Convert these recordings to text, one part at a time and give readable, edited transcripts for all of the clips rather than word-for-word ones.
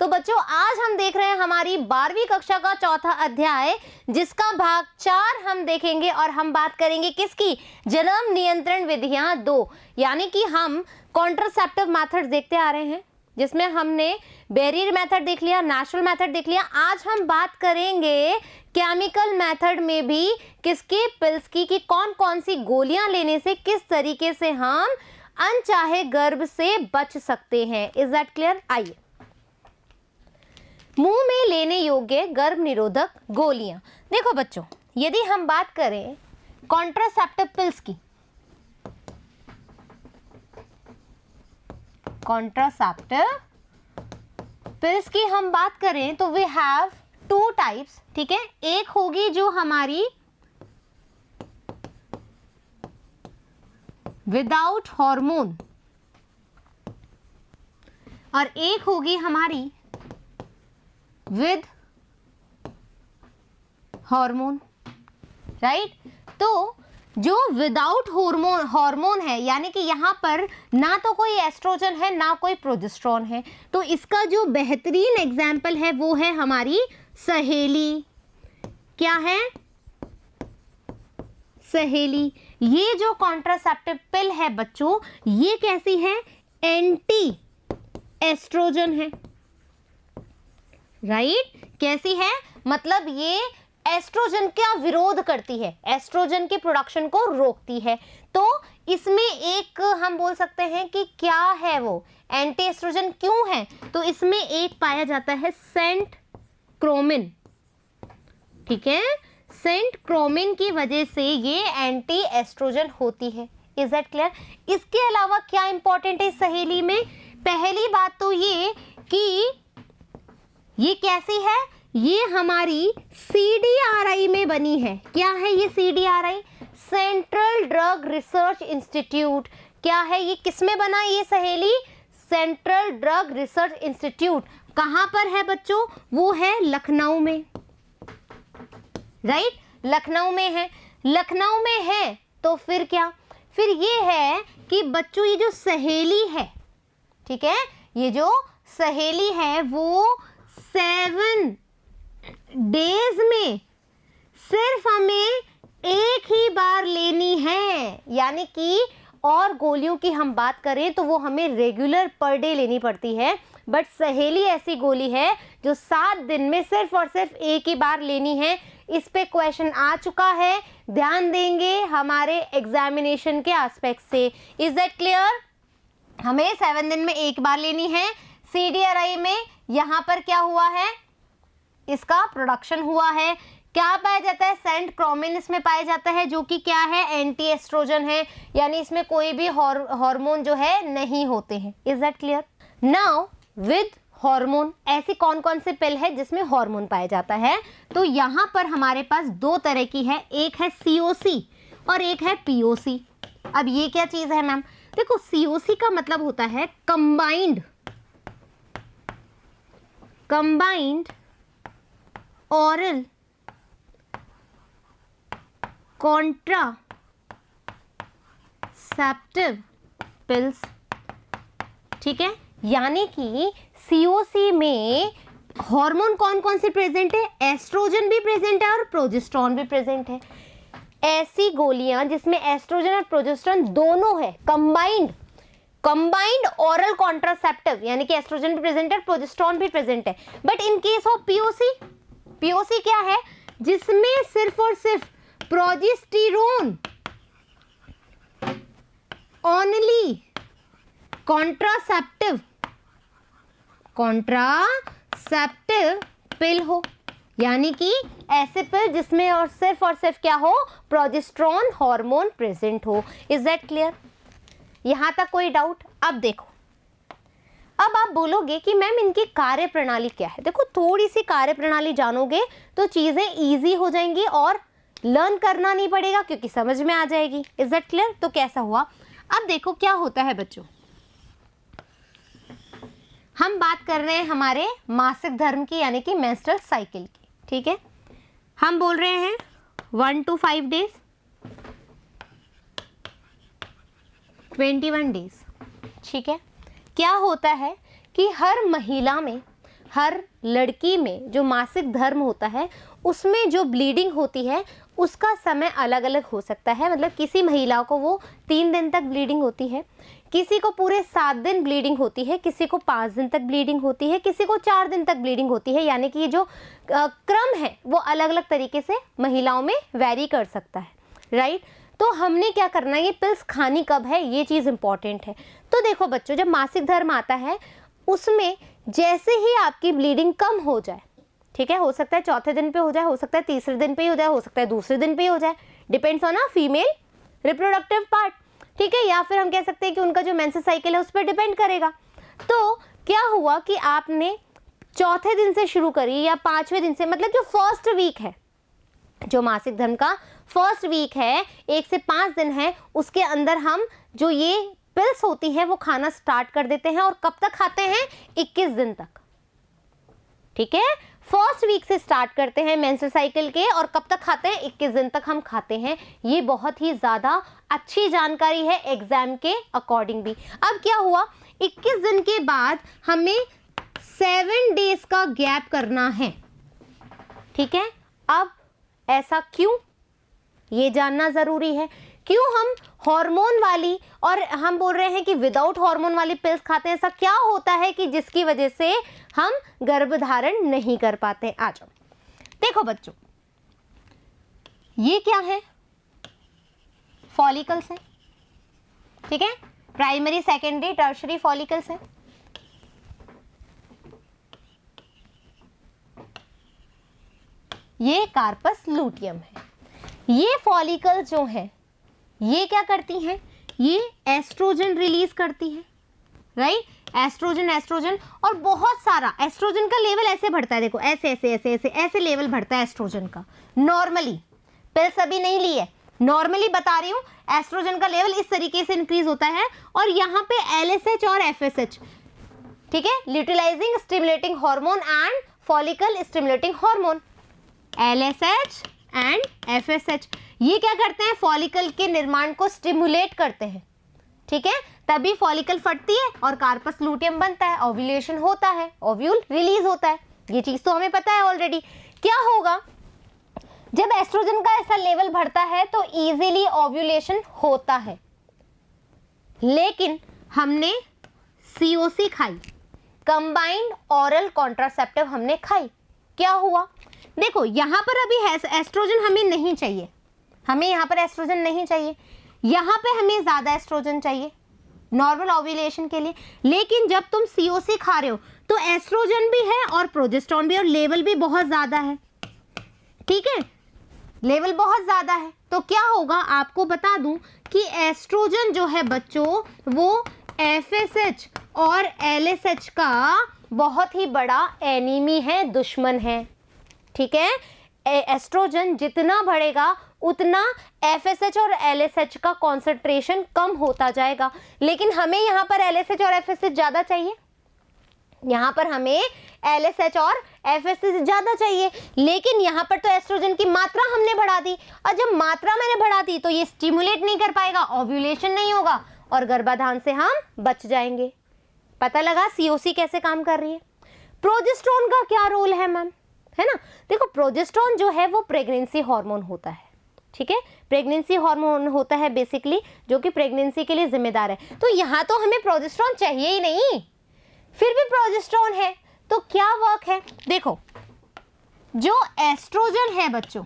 तो बच्चों आज हम देख रहे हैं हमारी 12वीं कक्षा का चौथा अध्याय, जिसका भाग 4 हम देखेंगे और हम बात करेंगे किसकी, जन्म नियंत्रण विधियां 2, यानी कि हम कॉन्ट्रासेप्टिव मेथड्स देखते आ रहे हैं, जिसमें हमने बैरियर मेथड देख लिया, नेचुरल मेथड देख लिया। आज हम बात करेंगे केमिकल मेथड में भी किसकी, पिल्स की, कि कौन कौन सी गोलियां लेने से किस तरीके से हम अनचाहे गर्भ से बच सकते हैं। Is that clear? आइए, मुंह में लेने योग्य गर्भ निरोधक गोलियां। देखो बच्चों, यदि हम बात करें कॉन्ट्रासेप्टिव पिल्स की, कॉन्ट्रासेप्टिव पिल्स की हम बात करें तो वी हैव 2 टाइप्स, ठीक है। एक होगी जो हमारी विदाउट हार्मोन और एक होगी हमारी विद हार्मोन, राइट। तो जो विदाउट हार्मोन है, यानी कि यहां पर ना तो कोई एस्ट्रोजन है ना कोई प्रोजेस्टेरोन है, तो इसका जो बेहतरीन एग्जाम्पल है वो है हमारी सहेली। क्या है? सहेली। ये जो कॉन्ट्रासेप्टिव पिल है बच्चों, ये कैसी है? एंटी एस्ट्रोजन है, राइट। कैसी है? मतलब ये एस्ट्रोजन का विरोध करती है, एस्ट्रोजन की प्रोडक्शन को रोकती है। तो इसमें एक हम बोल सकते हैं कि क्या है वो, एंटी एस्ट्रोजन क्यों है, तो इसमें एक पाया जाता है सेंट क्रोमिन, ठीक है। सेंट क्रोमिन की वजह से ये एंटी एस्ट्रोजन होती है। Is that clear? इसके अलावा क्या इंपॉर्टेंट है सहेली में? पहली बात तो ये कि ये कैसी है, ये हमारी CDRI में बनी है। क्या है ये CDRI? Central drug research institute. क्या है ये, किस में बना ये सहेली? Central drug research institute. कहां पर है बच्चों? वो है लखनऊ में, राइट। लखनऊ में है। लखनऊ में है तो फिर क्या, फिर ये है कि बच्चों ये जो सहेली है, ठीक है, ये जो सहेली है वो 7 डेज में सिर्फ हमें एक ही बार लेनी है, यानी कि और गोलियों की हम बात करें तो वो हमें रेगुलर पर डे लेनी पड़ती है, बट सहेली ऐसी गोली है जो 7 दिन में सिर्फ और सिर्फ एक ही बार लेनी है। इस पे क्वेश्चन आ चुका है, ध्यान देंगे हमारे एग्जामिनेशन के एस्पेक्ट से। Is that clear? हमें 7 दिन में एक बार लेनी है। CDRI में यहाँ पर क्या हुआ है, इसका प्रोडक्शन हुआ है। क्या पाया जाता है? सेंट क्रोमिन इसमें पाया जाता है, जो कि क्या है, एंटी एस्ट्रोजन है, यानी इसमें कोई भी हार्मोन जो है नहीं होते हैं। Is that clear? Now with hormone, ऐसी कौन कौन से पिल है जिसमें हार्मोन पाया जाता है? तो यहाँ पर हमारे पास 2 तरह की है, एक है COC और एक है POC। अब ये क्या चीज है मैम? देखो, COC का मतलब होता है कंबाइंड ऑरल कॉन्ट्रासेप्टिव पिल्स, ठीक है। यानी कि COC में हार्मोन कौन कौन से प्रेजेंट है? एस्ट्रोजन भी प्रेजेंट है और प्रोजेस्टेरोन भी प्रेजेंट है। ऐसी गोलियां जिसमें एस्ट्रोजन और प्रोजेस्टेरोन दोनों है, कंबाइंड ऑरल कॉन्ट्रासेप्टिव, यानी कि एस्ट्रोजन भी प्रेजेंट है, प्रोजेस्टेरोन भी प्रेजेंट है। But in case of POC क्या है? जिसमें सिर्फ और सिर्फ प्रोजेस्टेरोन ओनली कॉन्ट्रासेप्टिव पिल हो, यानी कि ऐसे पिल जिसमें और सिर्फ क्या हो, प्रोजेस्टेरोन हार्मोन प्रेजेंट हो। Is that clear? यहां तक कोई डाउट? अब देखो, अब आप बोलोगे कि मैम इनकी कार्य प्रणाली क्या है। देखो, थोड़ी सी कार्य प्रणाली जानोगे तो चीजें इजी हो जाएंगी और लर्न करना नहीं पड़ेगा, क्योंकि समझ में आ जाएगी। Is that clear? तो कैसा हुआ? अब देखो क्या होता है बच्चों, हम बात कर रहे हैं हमारे मासिक धर्म की, यानी कि मेंस्ट्रुअल साइकिल की, ठीक है। हम बोल रहे हैं 1 to 5 डेज, 21 डेज, ठीक है। क्या होता है कि हर महिला में हर लड़की में जो मासिक धर्म होता है उसमें जो ब्लीडिंग होती है उसका समय अलग अलग हो सकता है। मतलब किसी महिला को वो 3 दिन तक ब्लीडिंग होती है, किसी को पूरे 7 दिन ब्लीडिंग होती है, किसी को 5 दिन तक ब्लीडिंग होती है, किसी को 4 दिन तक ब्लीडिंग होती है। यानी कि ये जो क्रम है वो अलग अलग तरीके से महिलाओं में वैरी कर सकता है, राइट। तो हमने क्या करना है, ये पिल्स खानी कब है ये चीज़ इंपॉर्टेंट है। तो देखो बच्चों, जब मासिक धर्म आता है उसमें जैसे ही आपकी ब्लीडिंग कम हो जाए, ठीक है, हो सकता है चौथे दिन पे हो जाए, हो सकता है तीसरे दिन पे ही हो जाए, हो सकता है दूसरे दिन पे ही हो जाए, depends on a female reproductive part, ठीक है, या फिर हम कह सकते हैं कि उनका जो मेंस्ट्रुअल साइकिल है उस पर डिपेंड करेगा। तो क्या हुआ कि आपने चौथे दिन से शुरू करी या 5वें दिन से, मतलब जो फर्स्ट वीक है, जो मासिक धर्म का फर्स्ट वीक है, 1 से 5 दिन है, उसके अंदर हम जो ये पिल्स होती है वो खाना स्टार्ट कर देते हैं। और कब तक खाते हैं, 21 दिन तक, ठीक है, फर्स्ट वीक से स्टार्ट करते हैं मेंस्ट्रुअल साइकिल के, और कब तक खाते हैं, 21 दिन तक हम खाते हैं। ये बहुत ही ज़्यादा अच्छी जानकारी है एग्जाम के अकॉर्डिंग भी। अब क्या हुआ, 21 दिन के बाद हमें 7 डेज का गैप करना है, ठीक है। अब ऐसा क्यों, ये जानना ज़रूरी है। क्यों हम हार्मोन वाली और हम बोल रहे हैं कि विदाउट हार्मोन वाली पिल्स खाते हैं, ऐसा क्या होता है कि जिसकी वजह से हम गर्भधारण नहीं कर पाते। आ जाओ, देखो बच्चों, ये क्या है, फॉलिकल्स है, ठीक है, प्राइमरी सेकेंडरी टर्शरी फॉलिकल्स है। ये कार्पस लूटियम है। ये फॉलिकल्स जो है ये क्या करती हैं, ये एस्ट्रोजन रिलीज करती है, राइट, एस्ट्रोजन और बहुत सारा एस्ट्रोजन का लेवल ऐसे बढ़ता है, देखो ऐसे ऐसे ऐसे ऐसे ऐसे लेवल बढ़ता है एस्ट्रोजन का। नॉर्मली पिल्स अभी नहीं ली है, नॉर्मली बता रही हूँ, एस्ट्रोजन का लेवल इस तरीके से इंक्रीज होता है। और यहाँ पे LSH और FSH, ठीक है, luteinizing stimulating hormone and follicle stimulating hormone, LSH and FSH, ये क्या करते हैं, फॉलिकल के निर्माण को स्टिमुलेट करते हैं, ठीक है, तभी फॉलिकल फटती है और कार्पस लूटियम बनता है, ओव्यूलेशन होता है, ओव्यूल रिलीज होता है। ये चीज तो हमें पता है ऑलरेडी। क्या होगा, जब एस्ट्रोजन का ऐसा लेवल बढ़ता है तो इजीली ओव्यूलेशन होता है, लेकिन हमने COC खाई, कंबाइंड ऑरल कॉन्ट्रासेप्टिव हमने खाई, क्या हुआ, देखो यहाँ पर अभी एस्ट्रोजन हमें नहीं चाहिए, हमें यहाँ पर एस्ट्रोजन नहीं चाहिए, यहाँ पे हमें ज़्यादा एस्ट्रोजन चाहिए नॉर्मल ओव्यूलेशन के लिए। लेकिन जब तुम COC खा रहे हो तो एस्ट्रोजन भी है और प्रोजेस्टेरॉन भी, और लेवल भी बहुत ज़्यादा है, ठीक है, लेवल बहुत ज़्यादा है। तो क्या होगा, आपको बता दूं कि एस्ट्रोजन जो है बच्चों वो FSH और LSH का बहुत ही बड़ा एनिमी है, दुश्मन है, ठीक है। एस्ट्रोजन जितना बढ़ेगा उतना FSH और LSH का कॉन्सेंट्रेशन कम होता जाएगा। लेकिन हमें यहाँ पर LSH और FSH ज़्यादा चाहिए, यहाँ पर हमें LSH और FSH ज़्यादा चाहिए, लेकिन यहाँ पर तो एस्ट्रोजन की मात्रा हमने बढ़ा दी, और जब मात्रा मैंने बढ़ा दी तो ये स्टिमुलेट नहीं कर पाएगा, ओव्यूलेशन नहीं होगा और गर्भाधान से हम बच जाएंगे। पता लगा COC कैसे काम कर रही है। प्रोजेस्टेरॉन का क्या रोल है मैम, है ना, देखो प्रोजेस्टेरॉन जो है वो प्रेगनेंसी हार्मोन होता है, ठीक है, प्रेगनेंसी हार्मोन होता है बेसिकली, जो कि प्रेगनेंसी के लिए जिम्मेदार है। तो यहाँ तो हमें प्रोजेस्टेरॉन चाहिए ही नहीं, फिर भी प्रोजेस्टेरॉन है, तो क्या वर्क है, देखो जो एस्ट्रोजन है बच्चों,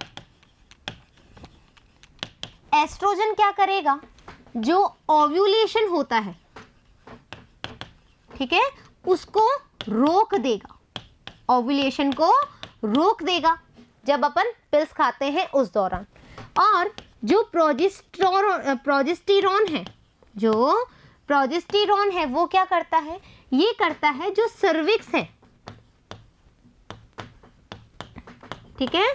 एस्ट्रोजन क्या करेगा, जो ओव्यूलेशन होता है, ठीक है, उसको रोक देगा, ओव्यूलेशन को रोक देगा जब अपन पिल्स खाते हैं उस दौरान। और जो प्रोजेस्टेरॉन है, जो प्रोजेस्टेरॉन है वो क्या करता है, ये करता है जो सर्विक्स है, ठीक है,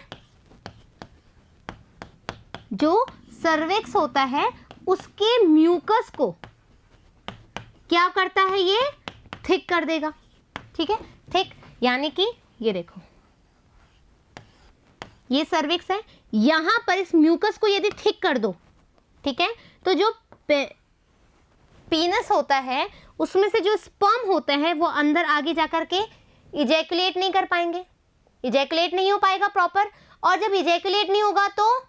जो सर्विक्स होता है उसके म्यूकस को क्या करता है, ये थिक कर देगा, ठीक है, थिक यानी कि ये देखो ये सर्विक्स है, यहां पर इस म्यूकस को यदि थिक कर दो, ठीक है, तो जो पीनस होता है उसमें से जो स्पर्म होते हैं वो अंदर आगे जाकर के इजैकुलेट नहीं कर पाएंगे, इजैकुलेट नहीं हो पाएगा प्रॉपर, और जब इजैकुलेट नहीं होगा तो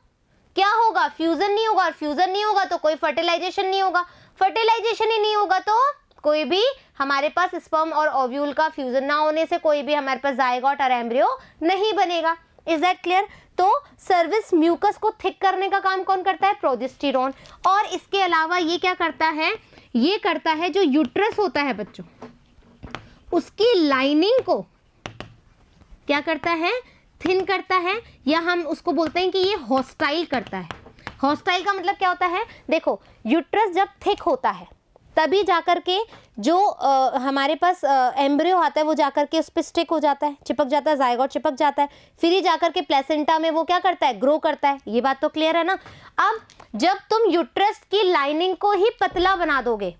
क्या होगा, फ्यूजन नहीं होगा, और फ्यूजन नहीं होगा तो कोई फर्टिलाइजेशन नहीं होगा, फर्टिलाइजेशन ही नहीं होगा तो कोई भी हमारे पास स्पर्म और ओव्यूल का फ्यूजन ना होने से कोई भी हमारे पास जायगोट और एम्ब्रियो नहीं बनेगा। Is that clear? तो सर्विस म्यूकस को थिक करने का काम कौन करता है? प्रोजेस्टेरॉन। और इसके अलावा ये क्या करता है, ये करता है जो यूट्रस होता है बच्चों, उसकी लाइनिंग को क्या करता है? थिन करता है, या हम उसको बोलते हैं कि ये हॉस्टाइल करता है। हॉस्टाइल का मतलब क्या होता है? देखो, यूट्रस जब थिक होता है तभी जाकर के जो हमारे पास एम्ब्रियो आता है वो जाकर के उस पर स्टिक हो जाता है, चिपक जाता है, जायगोट चिपक जाता है, फिर ही जाकर के प्लेसेंटा में वो क्या करता है? ग्रो करता है। ये बात तो क्लियर है ना? अब जब तुम यूट्रस की लाइनिंग को ही पतला बना दोगे,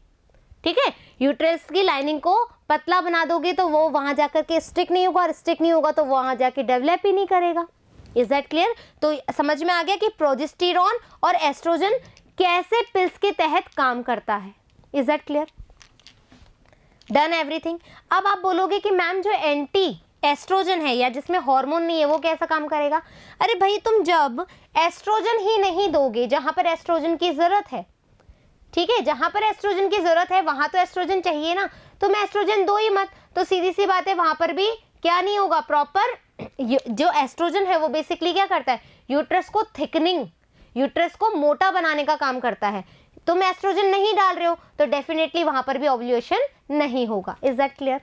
ठीक है, यूट्रस की लाइनिंग को पतला बना दोगे तो वो वहां जाकर के स्टिक नहीं होगा, और स्टिक नहीं होगा तो वहां जाके डेवलप ही नहीं करेगा। Is that clear? तो समझ में आ गया कि प्रोजेस्टेरॉन और एस्ट्रोजन कैसे पिल्स के तहत काम करता है। Is that clear? Done everything. अब आप बोलोगे कि मैम जो एंटी एस्ट्रोजन है या जिसमें हार्मोन नहीं है वो कैसा काम करेगा? अरे भाई, तुम जब एस्ट्रोजन ही नहीं दोगे जहां पर एस्ट्रोजन की जरूरत है, ठीक है, जहां पर एस्ट्रोजन की जरूरत है वहां तो एस्ट्रोजन चाहिए ना, तुम एस्ट्रोजन दो ही मत, तो सीधी सी बात है वहां पर भी क्या नहीं होगा? प्रॉपर जो एस्ट्रोजन है वो बेसिकली क्या करता है? यूट्रस को थिकनिंग, यूट्रस को मोटा बनाने का काम करता है। तुम एस्ट्रोजन नहीं डाल रहे हो तो डेफिनेटली वहां पर भी ओव्यूलेशन नहीं होगा। Is that clear?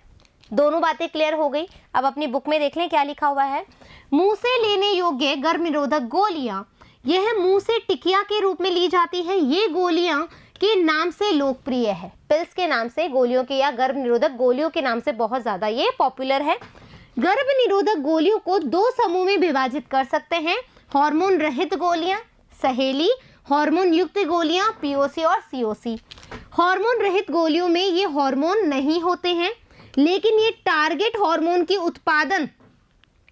दोनों बातें क्लियर हो गई। अब अपनी बुक में देख लें क्या लिखा हुआ है। मुंह से लेने योग्य गर्भ निरोधक गोलियां, यह मुंह से टिकिया के रूप में ली जाती है। ये गोलियां के नाम से लोकप्रिय है, पिल्स के नाम से, गोलियों के या गर्भ निरोधक गोलियों के नाम से बहुत ज्यादा ये पॉपुलर है। गर्भ निरोधक गोलियों को दो समूह में विभाजित कर सकते हैं, हार्मोन रहित गोलियां सहेली, हार्मोन युक्त गोलियां पीओसी और सीओसी। हार्मोन रहित गोलियों में ये हार्मोन नहीं होते हैं, लेकिन ये टारगेट हार्मोन की उत्पादन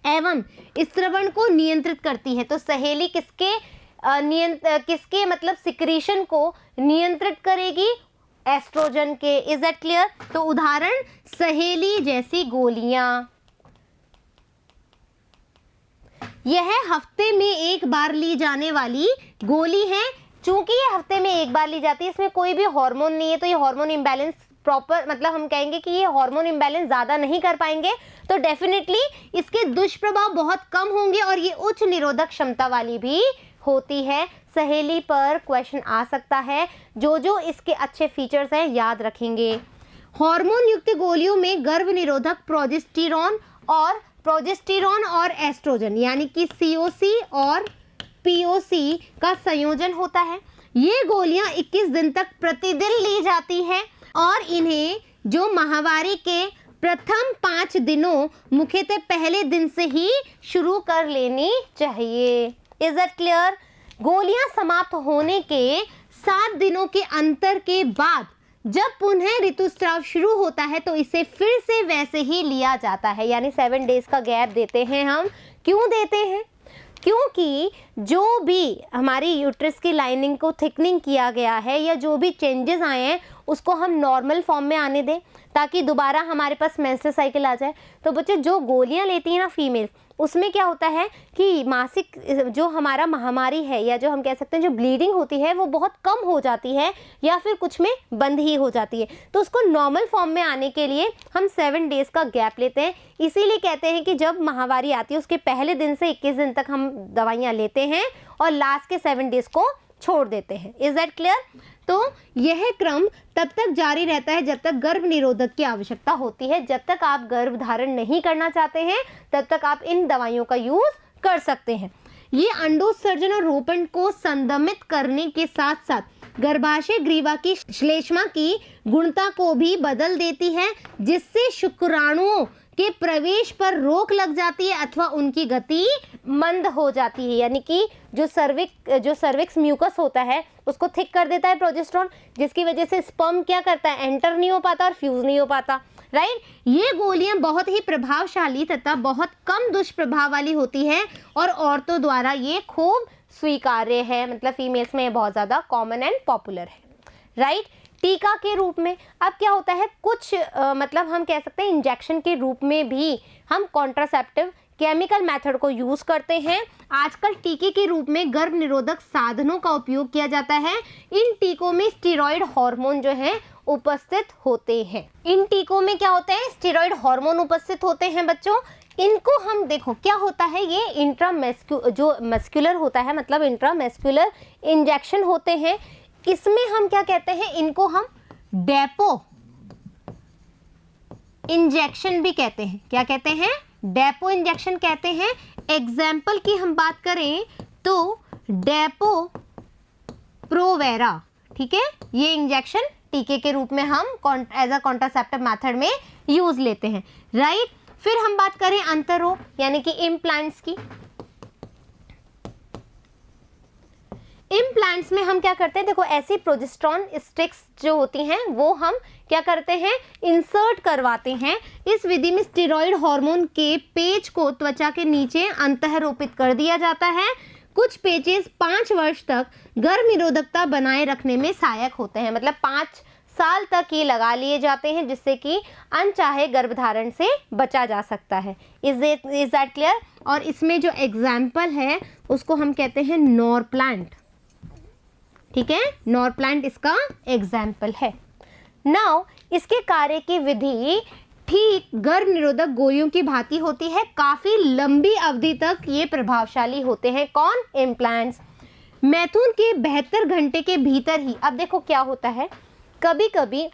एवं स्त्रवण को नियंत्रित करती है। तो सहेली किसके मतलब सिक्रीशन को नियंत्रित करेगी? एस्ट्रोजन के। Is that clear? तो उदाहरण सहेली जैसी गोलियां, यह हफ्ते में एक बार ली जाने वाली गोली है। चूंकि ये हफ्ते में एक बार ली जाती है, इसमें कोई भी हार्मोन नहीं है, तो ये हार्मोन इम्बैलेंस प्रॉपर, मतलब हम कहेंगे कि ये हार्मोन इम्बैलेंस ज़्यादा नहीं कर पाएंगे, तो डेफिनेटली इसके दुष्प्रभाव बहुत कम होंगे, और ये उच्च निरोधक क्षमता वाली भी होती है। सहेली पर क्वेश्चन आ सकता है, जो जो इसके अच्छे फीचर्स हैं याद रखेंगे। हार्मोन युक्त गोलियों में गर्भ निरोधक प्रोजेस्टेरॉन और एस्ट्रोजन यानी कि सीओसी और पीओसी का संयोजन होता है। ये गोलियां 21 दिन तक प्रतिदिन ली जाती हैं, और इन्हें जो माहवारी के प्रथम 5 दिनों, मुख्यतः पहले दिन से ही शुरू कर लेनी चाहिए। Is that clear? गोलियां समाप्त होने के 7 दिनों के अंतर के बाद जब पुनः ऋतुस्राव शुरू होता है तो इसे फिर से वैसे ही लिया जाता है, यानी 7 डेज का गैप देते हैं हम। क्यों देते हैं? क्योंकि जो भी हमारी यूट्रस की लाइनिंग को थिकनिंग किया गया है या जो भी चेंजेस आए हैं उसको हम नॉर्मल फॉर्म में आने दें, ताकि दोबारा हमारे पास मेंस्ट्रुअल साइकिल आ जाए। तो बच्चे जो गोलियां लेती हैं ना फीमेल, उसमें क्या होता है कि मासिक जो हमारा महामारी है या जो हम कह सकते हैं जो ब्लीडिंग होती है वो बहुत कम हो जाती है, या फिर कुछ में बंद ही हो जाती है। तो उसको नॉर्मल फॉर्म में आने के लिए हम 7 डेज का गैप लेते हैं। इसीलिए कहते हैं कि जब महामारी आती है उसके पहले दिन से 21 दिन तक हम दवाइयाँ लेते हैं और लास्ट के 7 डेज को छोड़ देते हैं। Is that clear? तो यह क्रम तब तक जारी रहता है जब तक गर्भ निरोधक की आवश्यकता होती है। जब तक आप गर्भ धारण नहीं करना चाहते हैं तब तक आप इन दवाइयों का यूज कर सकते हैं। ये अंडोत्सर्जन और रोपण को संदमित करने के साथ साथ गर्भाशय ग्रीवा की श्लेष्मा की गुणता को भी बदल देती है, जिससे शुक्राणुओं के प्रवेश पर रोक लग जाती है अथवा उनकी गति मंद हो जाती है। यानी कि जो सर्विक्स म्यूकस होता है उसको थिक कर देता है प्रोजेस्टेरॉन, जिसकी वजह से स्पर्म क्या करता है? एंटर नहीं हो पाता और फ्यूज नहीं हो पाता, राइट। ये गोलियां बहुत ही प्रभावशाली तथा बहुत कम दुष्प्रभाव वाली होती है और औरतों द्वारा ये खूब स्वीकार्य है, मतलब फीमेल्स में बहुत ज़्यादा कॉमन एंड पॉपुलर है, राइट। टीका के रूप में। अब क्या होता है, कुछ मतलब हम कह सकते हैं इंजेक्शन के रूप में भी हम कॉन्ट्रासेप्टिव केमिकल मेथड को यूज करते हैं। आजकल टीके के रूप में गर्भ निरोधक साधनों का उपयोग किया जाता है। इन टीकों में स्टेरॉइड हार्मोन जो है उपस्थित होते हैं। इन टीकों में क्या होते हैं, स्टेरॉइड हार्मोन उपस्थित होते हैं बच्चों। इनको हम देखो क्या होता है, ये जो मस्कुलर होता है, मतलब इंट्रामस्कुलर इंजेक्शन होते हैं। इसमें हम क्या कहते हैं, इनको हम डेपो इंजेक्शन भी कहते हैं। क्या कहते हैं, डेपो इंजेक्शन कहते हैं। एग्जाम्पल की हम बात करें तो डेपो प्रोवेरा, ठीक है, ये इंजेक्शन टीके के रूप में हम एज अ कॉन्ट्रासेप्टिव मेथड में यूज लेते हैं, राइट। फिर हम बात करें अंतरों यानी कि इम्प्लांट्स की। इम्प्लांट्स में हम क्या करते हैं, देखो ऐसी प्रोजेस्टेरॉन स्टिक्स जो होती हैं वो हम क्या करते हैं, इंसर्ट करवाते हैं। इस विधि में स्टेरॉइड हार्मोन के पेच को त्वचा के नीचे अंतःरोपित कर दिया जाता है। कुछ पेचेस 5 वर्ष तक गर्भ निरोधकता बनाए रखने में सहायक होते हैं, मतलब 5 साल तक ये लगा लिए जाते हैं, जिससे कि अनचाहे गर्भधारण से बचा जा सकता है। Is that clear. और इसमें जो एग्जाम्पल है उसको हम कहते हैं नॉरप्लांट, ठीक है, नॉरप्लांट इसका एग्जाम्पल है। नाउ इसके कार्य की विधि ठीक गर्भ निरोधक गोलियों की भांति होती है। काफी लंबी अवधि तक ये प्रभावशाली होते हैं। कौन, इम्प्लांट्स। मैथुन के 72 घंटे के भीतर ही, अब देखो क्या होता है, कभी कभी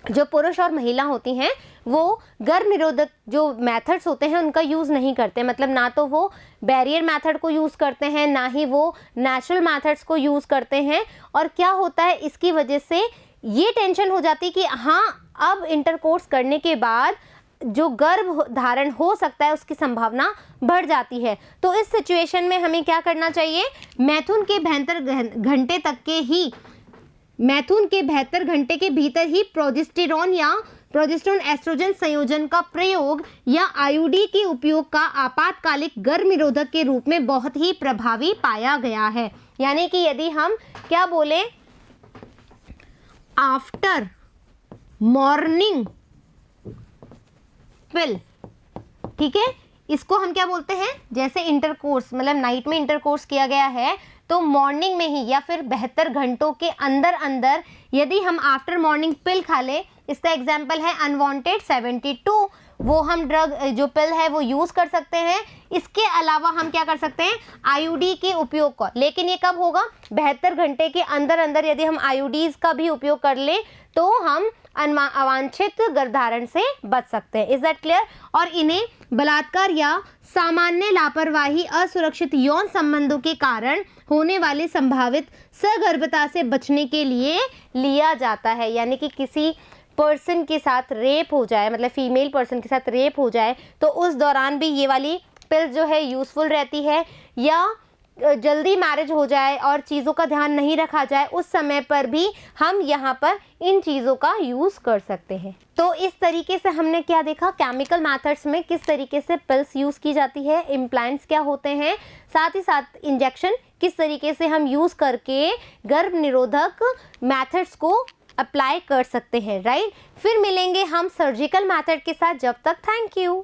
जो पुरुष और महिला होती हैं वो गर्भ निरोधक जो मेथड्स होते हैं उनका यूज़ नहीं करते, मतलब ना तो वो बैरियर मेथड को यूज़ करते हैं, ना ही वो नेचुरल मेथड्स को यूज़ करते हैं। और क्या होता है, इसकी वजह से ये टेंशन हो जाती कि हाँ अब इंटरकोर्स करने के बाद जो गर्भ धारण हो सकता है उसकी संभावना बढ़ जाती है। तो इस सिचुएशन में हमें क्या करना चाहिए, मैथुन के 72 घंटे के भीतर ही प्रोजेस्टेरॉन या प्रोजेस्टेरॉन एस्ट्रोजन संयोजन का प्रयोग या आईयूडी के उपयोग का आपातकालिक गर्भ निरोधक के रूप में बहुत ही प्रभावी पाया गया है। यानी कि यदि हम क्या बोले, आफ्टर मॉर्निंग पिल, ठीक है, इसको हम क्या बोलते हैं, जैसे इंटरकोर्स मतलब नाइट में इंटरकोर्स किया गया है तो मॉर्निंग में ही या फिर 72 घंटों के अंदर अंदर यदि हम आफ्टर मॉर्निंग पिल खा ले, इसका एग्जाम्पल है अनवांटेड 72, वो हम ड्रग जो पिल है वो यूज़ कर सकते हैं। इसके अलावा हम क्या कर सकते हैं, आईयूडी के उपयोग का, लेकिन ये कब होगा, 72 घंटे के अंदर अंदर यदि हम आईयूडीज का भी उपयोग कर ले तो हम अवांछित गर्भधारण से बच सकते हैं। Is that clear. और इन्हें बलात्कार या सामान्य लापरवाही, असुरक्षित यौन संबंधों के कारण होने वाली संभावित सगर्भता से बचने के लिए लिया जाता है। यानी कि किसी पर्सन के साथ रेप हो जाए, मतलब फीमेल पर्सन के साथ रेप हो जाए तो उस दौरान भी ये वाली पिल जो है यूज़फुल रहती है, या जल्दी मैरिज हो जाए और चीज़ों का ध्यान नहीं रखा जाए उस समय पर भी हम यहाँ पर इन चीज़ों का यूज़ कर सकते हैं। तो इस तरीके से हमने क्या देखा, केमिकल मेथड्स में किस तरीके से पिल्स यूज़ की जाती है, इम्प्लांट्स क्या होते हैं, साथ ही साथ इंजेक्शन किस तरीके से हम यूज़ करके गर्भ निरोधक मेथड्स को अप्लाई कर सकते हैं, राइट। फिर मिलेंगे हम सर्जिकल मेथड के साथ, जब तक थैंक यू।